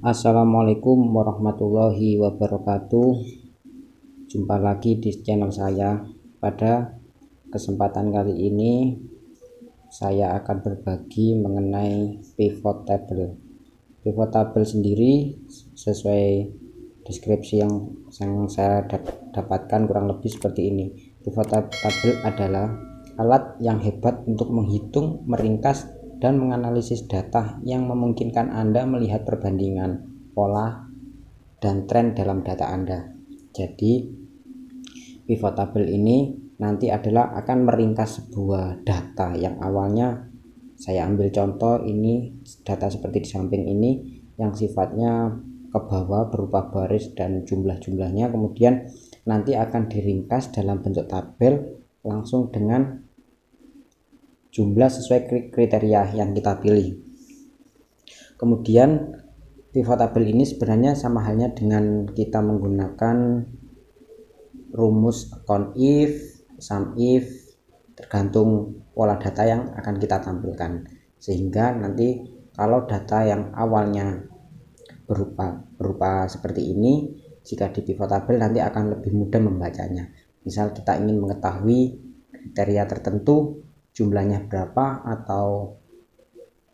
Assalamualaikum warahmatullahi wabarakatuh. Jumpa lagi di channel saya. Pada kesempatan kali ini saya akan berbagi mengenai pivot table. Pivot table sendiri sesuai deskripsi yang saya dapatkan kurang lebih seperti ini. Pivot table adalah alat yang hebat untuk menghitung, meringkas, dan menganalisis data yang memungkinkan Anda melihat perbandingan, pola, dan tren dalam data Anda. Jadi pivot table ini nanti akan meringkas sebuah data yang awalnya saya ambil contoh ini data seperti di samping ini yang sifatnya ke bawah berupa baris dan jumlah-jumlahnya, kemudian nanti akan diringkas dalam bentuk tabel langsung dengan jumlah sesuai kriteria yang kita pilih. Kemudian pivot table ini sebenarnya sama halnya dengan kita menggunakan rumus count if, sum if, tergantung pola data yang akan kita tampilkan, sehingga nanti kalau data yang awalnya berupa seperti ini, jika di pivot table nanti akan lebih mudah membacanya. Misal kita ingin mengetahui kriteria tertentu, jumlahnya berapa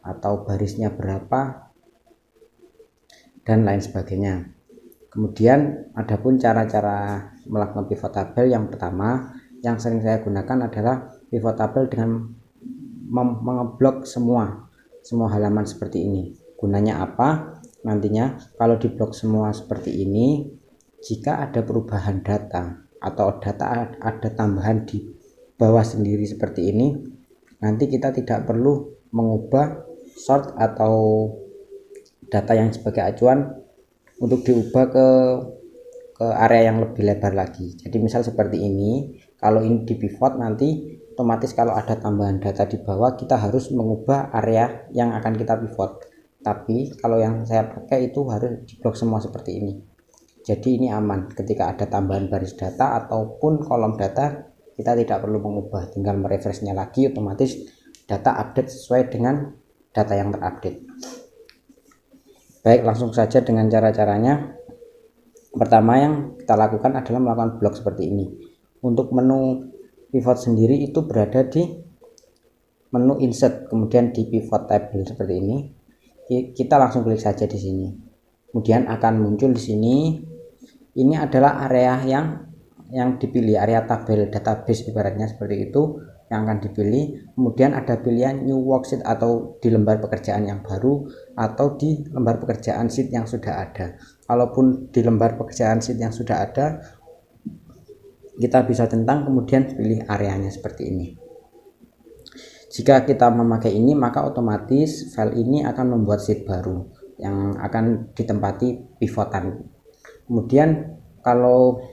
atau barisnya berapa dan lain sebagainya. Kemudian adapun cara-cara melakukan pivot table, yang pertama yang sering saya gunakan adalah pivot table dengan mengeblok semua halaman seperti ini. Gunanya apa? Nantinya kalau diblok semua seperti ini, jika ada perubahan data atau data ada tambahan di bawah sendiri seperti ini, nanti kita tidak perlu mengubah sort atau data yang sebagai acuan untuk diubah ke area yang lebih lebar lagi. Jadi misal seperti ini, kalau ini di pivot nanti otomatis kalau ada tambahan data di bawah kita harus mengubah area yang akan kita pivot. Tapi kalau yang saya pakai itu harus diblok semua seperti ini. Jadi ini aman, ketika ada tambahan baris data ataupun kolom data kita tidak perlu mengubah, tinggal merefreshnya lagi, otomatis data update sesuai dengan data yang terupdate. Baik, langsung saja dengan cara-caranya. Pertama yang kita lakukan adalah melakukan blok seperti ini. Untuk menu pivot sendiri itu berada di menu insert, kemudian di pivot table seperti ini. Kita langsung klik saja di sini. Kemudian akan muncul di sini. Ini adalah area yang dipilih, area tabel database ibaratnya seperti itu yang akan dipilih. Kemudian ada pilihan new worksheet atau di lembar pekerjaan yang baru atau di lembar pekerjaan sheet yang sudah ada. Kalaupun di lembar pekerjaan sheet yang sudah ada, kita bisa centang kemudian pilih areanya seperti ini. Jika kita memakai ini, maka otomatis file ini akan membuat sheet baru yang akan ditempati pivotan. Kemudian kalau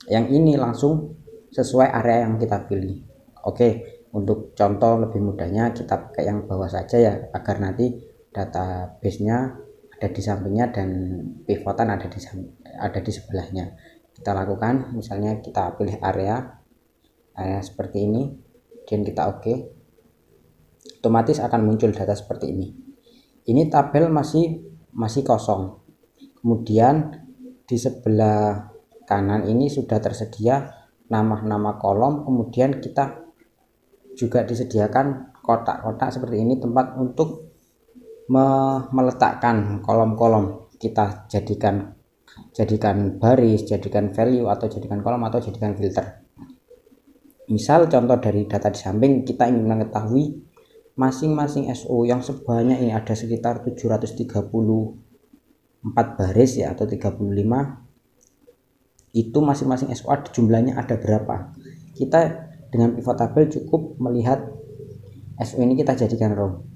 yang ini langsung sesuai area yang kita pilih. Oke, untuk contoh lebih mudahnya kita pakai yang bawah saja ya, agar nanti database-nya ada di sampingnya dan pivotan ada di sebelahnya. Kita lakukan, misalnya kita pilih area seperti ini, dan kita oke. Otomatis akan muncul data seperti ini. Ini tabel masih kosong. Kemudian di sebelah kanan ini sudah tersedia nama-nama kolom, kemudian kita juga disediakan kotak-kotak seperti ini, tempat untuk meletakkan kolom-kolom. Kita jadikan baris, jadikan value, atau jadikan kolom, atau jadikan filter. Misal contoh dari data di samping, kita ingin mengetahui masing-masing SO yang sebanyak ini ada sekitar 734 baris ya, atau 35, itu masing-masing SO jumlahnya ada berapa. Kita dengan pivot table cukup melihat SO ini kita jadikan row.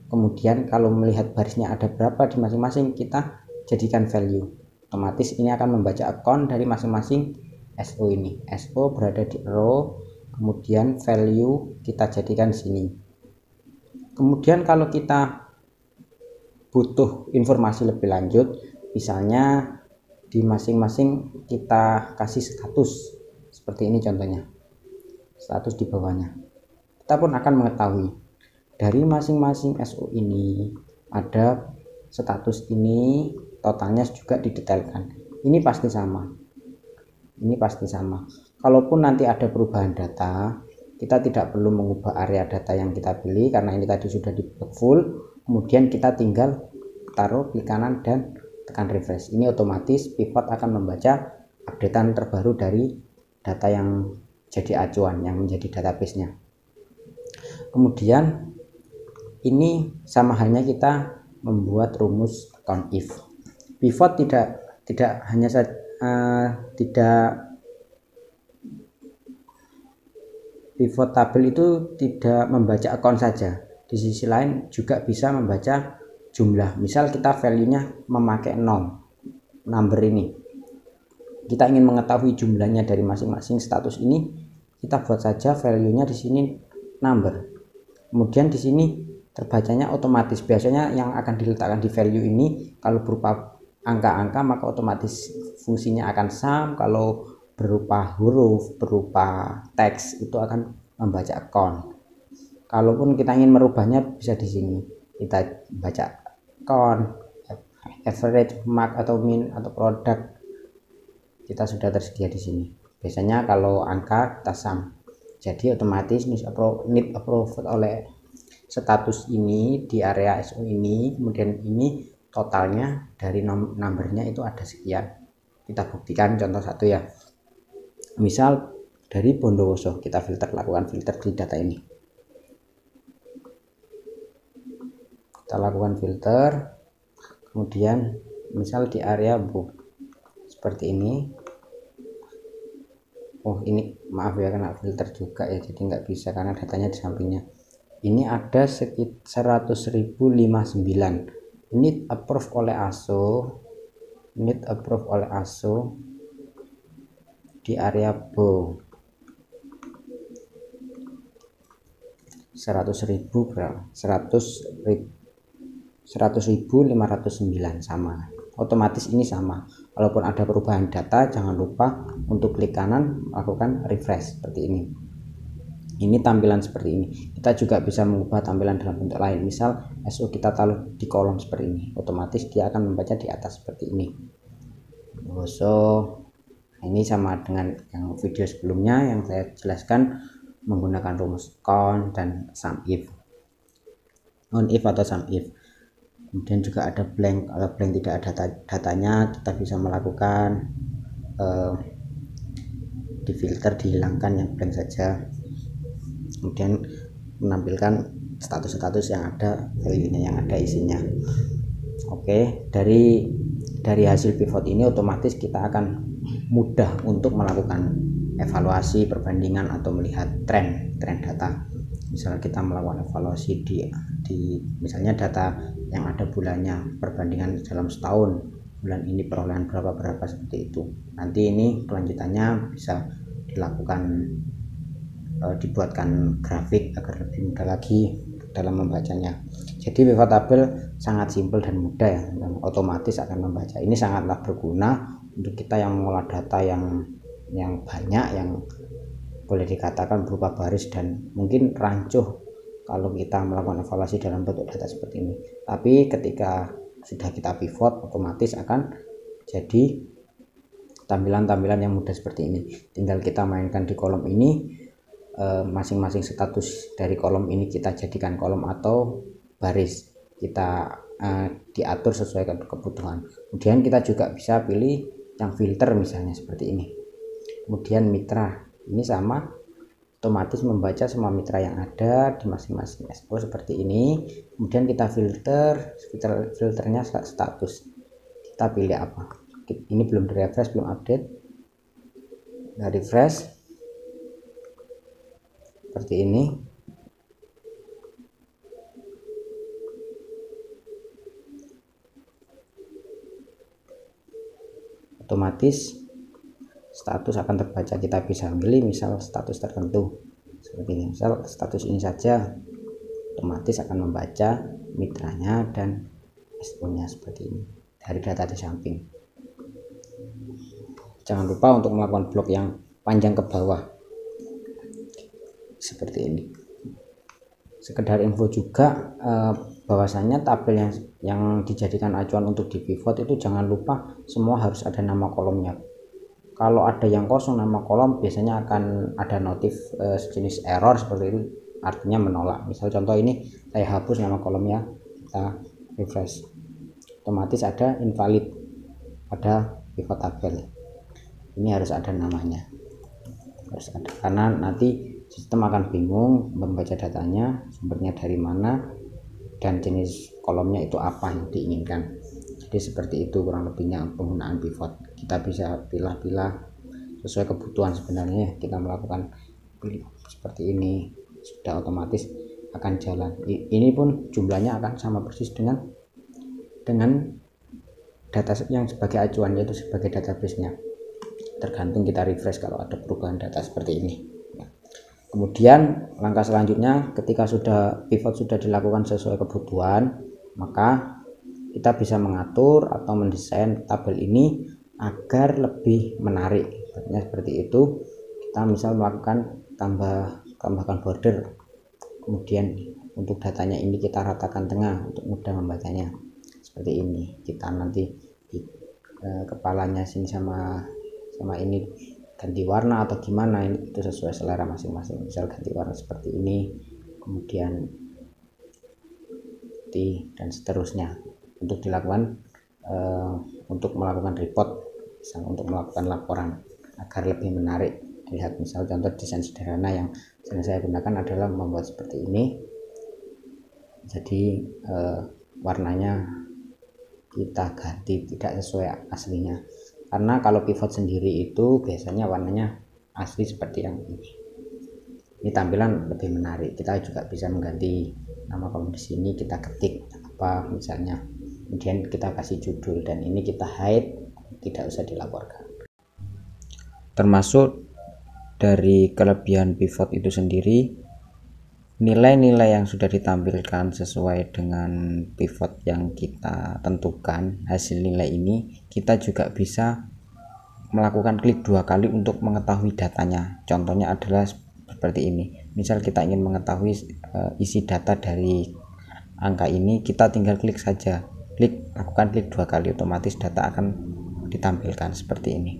Kemudian kalau melihat barisnya ada berapa di masing-masing, kita jadikan value. Otomatis ini akan membaca account dari masing-masing SO ini. SO berada di row, kemudian value kita jadikan sini. Kemudian kalau kita butuh informasi lebih lanjut, misalnya di masing-masing kita kasih status seperti ini contohnya, status di bawahnya, kita pun akan mengetahui dari masing-masing SO ini ada status ini, totalnya juga didetailkan. Ini pasti sama, ini pasti sama. Kalaupun nanti ada perubahan data, kita tidak perlu mengubah area data yang kita pilih karena ini tadi sudah di full. Kemudian kita tinggal taruh klik kanan dan tekan refresh. Ini otomatis pivot akan membaca updatean terbaru dari data yang jadi acuan, yang menjadi database-nya. Kemudian ini sama halnya kita membuat rumus count if. Pivot tidak hanya pivot table itu tidak membaca account saja, di sisi lain juga bisa membaca jumlah. Misal kita value-nya memakai 0, number ini, kita ingin mengetahui jumlahnya dari masing-masing status ini, kita buat saja value-nya di sini number. Kemudian di sini terbacanya otomatis. Biasanya yang akan diletakkan di value ini kalau berupa angka-angka maka otomatis fungsinya akan sum, kalau berupa huruf, berupa teks itu akan membaca count. Kalaupun kita ingin merubahnya bisa di sini. Kita baca count, average, mark atau min atau produk. Kita sudah tersedia di sini. Biasanya kalau angka kita sum. Jadi otomatis need approved oleh status ini di area SO ini, kemudian ini totalnya dari numbernya itu ada sekian. Kita buktikan contoh satu ya. Misal dari Bondowoso, kita lakukan filter di data ini. Kita lakukan filter, kemudian misal di area book seperti ini. Oh ini maaf ya, kena filter juga ya, jadi nggak bisa karena datanya di sampingnya. Ini ada sekitar 100.059. Need approve oleh ASO di area bow 100.000 berapa? 100.509 sama. Otomatis ini sama. Walaupun ada perubahan data, jangan lupa untuk klik kanan lakukan refresh seperti ini. Ini tampilan seperti ini. Kita juga bisa mengubah tampilan dalam bentuk lain. Misal SO kita taruh di kolom seperti ini, otomatis dia akan membaca di atas seperti ini. So ini sama dengan yang video sebelumnya yang saya jelaskan menggunakan rumus count dan sum if, on if atau sum if. Kemudian juga ada blank. Kalau blank tidak ada datanya, kita bisa melakukan di filter, dihilangkan yang blank saja, kemudian menampilkan status-status yang ada value-nya, yang ada isinya. Oke, dari hasil pivot ini otomatis kita akan mudah untuk melakukan evaluasi, perbandingan atau melihat tren data. Misalnya kita melakukan evaluasi di misalnya data yang ada bulannya, perbandingan dalam setahun, bulan ini perolehan berapa seperti itu. Nanti ini kelanjutannya bisa dilakukan, dibuatkan grafik agar lebih mudah lagi dalam membacanya. Jadi pivot table sangat simpel dan mudah ya, dan otomatis akan membaca. Ini sangatlah berguna untuk kita yang mengolah data yang banyak, yang boleh dikatakan berupa baris dan mungkin rancuh kalau kita melakukan evaluasi dalam bentuk data seperti ini. Tapi ketika sudah kita pivot, otomatis akan jadi tampilan-tampilan yang mudah seperti ini. Tinggal kita mainkan di kolom ini, masing-masing status dari kolom ini kita jadikan kolom atau baris, kita diatur sesuai kebutuhan. Kemudian kita juga bisa pilih yang filter misalnya seperti ini. Kemudian mitra ini sama, otomatis membaca semua mitra yang ada di masing-masing SO seperti ini. Kemudian kita filternya status, kita pilih apa. Ini belum di refresh, belum update. Nah, refresh seperti ini. Otomatis status akan terbaca. Kita bisa pilih misal status tertentu seperti ini, misal status ini saja, otomatis akan membaca mitranya dan SO nya seperti ini dari data di samping. Jangan lupa untuk melakukan blok yang panjang ke bawah seperti ini. sekedar info juga, bahwasanya tabel yang dijadikan acuan untuk di pivot itu jangan lupa semua harus ada nama kolomnya. Kalau ada yang kosong nama kolom, biasanya akan ada notif sejenis error seperti itu, artinya menolak. Misal contoh ini saya hapus nama kolomnya, kita refresh, otomatis ada invalid pada pivot tabel. Ini harus ada namanya, harus ada, karena nanti sistem akan bingung membaca datanya, sumbernya dari mana dan jenis kolomnya itu apa yang diinginkan. Jadi seperti itu kurang lebihnya penggunaan pivot. Kita bisa pilah-pilah sesuai kebutuhan. Sebenarnya kita melakukan seperti ini sudah otomatis akan jalan. Ini pun jumlahnya akan sama persis dengan data yang sebagai acuan, yaitu sebagai database-nya. Tergantung kita refresh kalau ada perubahan data seperti ini. Kemudian langkah selanjutnya, ketika pivot sudah dilakukan sesuai kebutuhan, maka kita bisa mengatur atau mendesain tabel ini agar lebih menarik. Seperti itu, kita misal melakukan tambahkan border, kemudian untuk datanya ini kita ratakan tengah untuk mudah membacanya. Seperti ini, kita nanti di kepalanya sini sama ini ganti warna atau gimana, itu sesuai selera masing-masing. Misal ganti warna seperti ini, kemudian dan seterusnya, untuk dilakukan untuk melakukan report, misal untuk melakukan laporan agar lebih menarik. Lihat misal contoh desain sederhana yang sedang saya gunakan adalah membuat seperti ini. Jadi warnanya kita ganti tidak sesuai aslinya, karena kalau pivot sendiri itu biasanya warnanya asli seperti yang ini. Ini tampilan lebih menarik. Kita juga bisa mengganti nama kolom di sini, kita ketik apa misalnya, kemudian kita kasih judul, dan ini kita hide, tidak usah dilaporkan. Termasuk dari kelebihan pivot itu sendiri, nilai-nilai yang sudah ditampilkan sesuai dengan pivot yang kita tentukan, hasil nilai ini kita juga bisa melakukan klik 2 kali untuk mengetahui datanya. Contohnya adalah seperti ini. Misal kita ingin mengetahui isi data dari angka ini, kita tinggal klik saja, lakukan klik 2 kali, otomatis data akan ditampilkan seperti ini.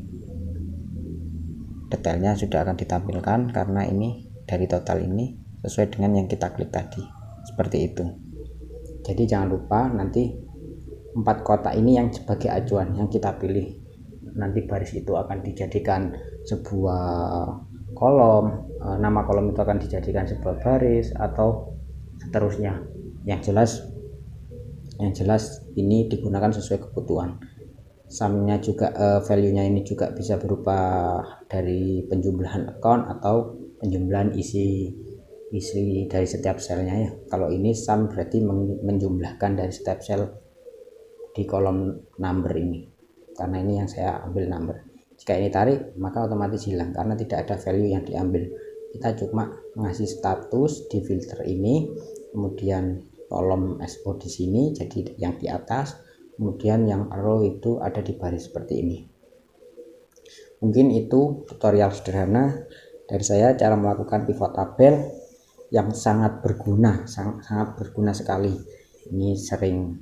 Detailnya sudah akan ditampilkan karena ini dari total ini sesuai dengan yang kita klik tadi, seperti itu. Jadi jangan lupa nanti 4 kotak ini yang sebagai acuan yang kita pilih. Nanti baris itu akan dijadikan sebuah kolom, nama kolom itu akan dijadikan sebuah baris atau seterusnya. Yang jelas ini digunakan sesuai kebutuhan. Sumnya juga value-nya ini juga bisa berupa dari penjumlahan account atau penjumlahan isi dari setiap selnya ya. Kalau ini sum berarti menjumlahkan dari setiap sel di kolom number ini, karena ini yang saya ambil number. Jika ini tarik maka otomatis hilang karena tidak ada value yang diambil. Kita cuma mengasih status di filter ini, kemudian kolom SO di sini jadi yang di atas, kemudian yang row itu ada di baris seperti ini. Mungkin itu tutorial sederhana dari saya cara melakukan pivot tabel yang sangat berguna sekali. Ini sering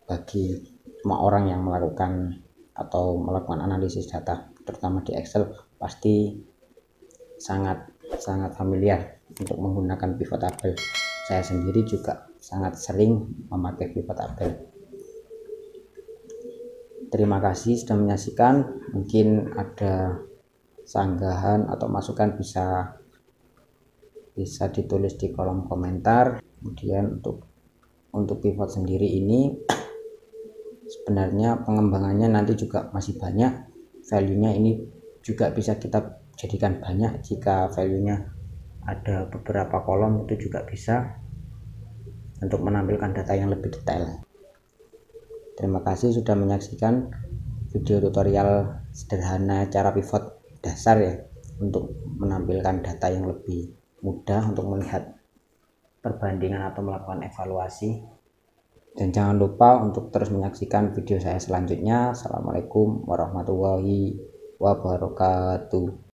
bagi semua orang yang melakukan analisis data, terutama di Excel, pasti sangat familiar untuk menggunakan pivot tabel. Saya sendiri juga sangat sering memakai pivot tabel. Terima kasih sudah menyaksikan. Mungkin ada sanggahan atau masukan bisa ditulis di kolom komentar. Kemudian untuk pivot sendiri ini sebenarnya pengembangannya nanti juga masih banyak. Value-nya ini juga bisa kita jadikan banyak. Jika value-nya ada beberapa kolom itu juga bisa untuk menampilkan data yang lebih detail. Terima kasih sudah menyaksikan video tutorial sederhana cara pivot dasar ya, untuk menampilkan data yang lebih mudah untuk melihat perbandingan atau melakukan evaluasi. Dan jangan lupa untuk terus menyaksikan video saya selanjutnya. Assalamualaikum warahmatullahi wabarakatuh.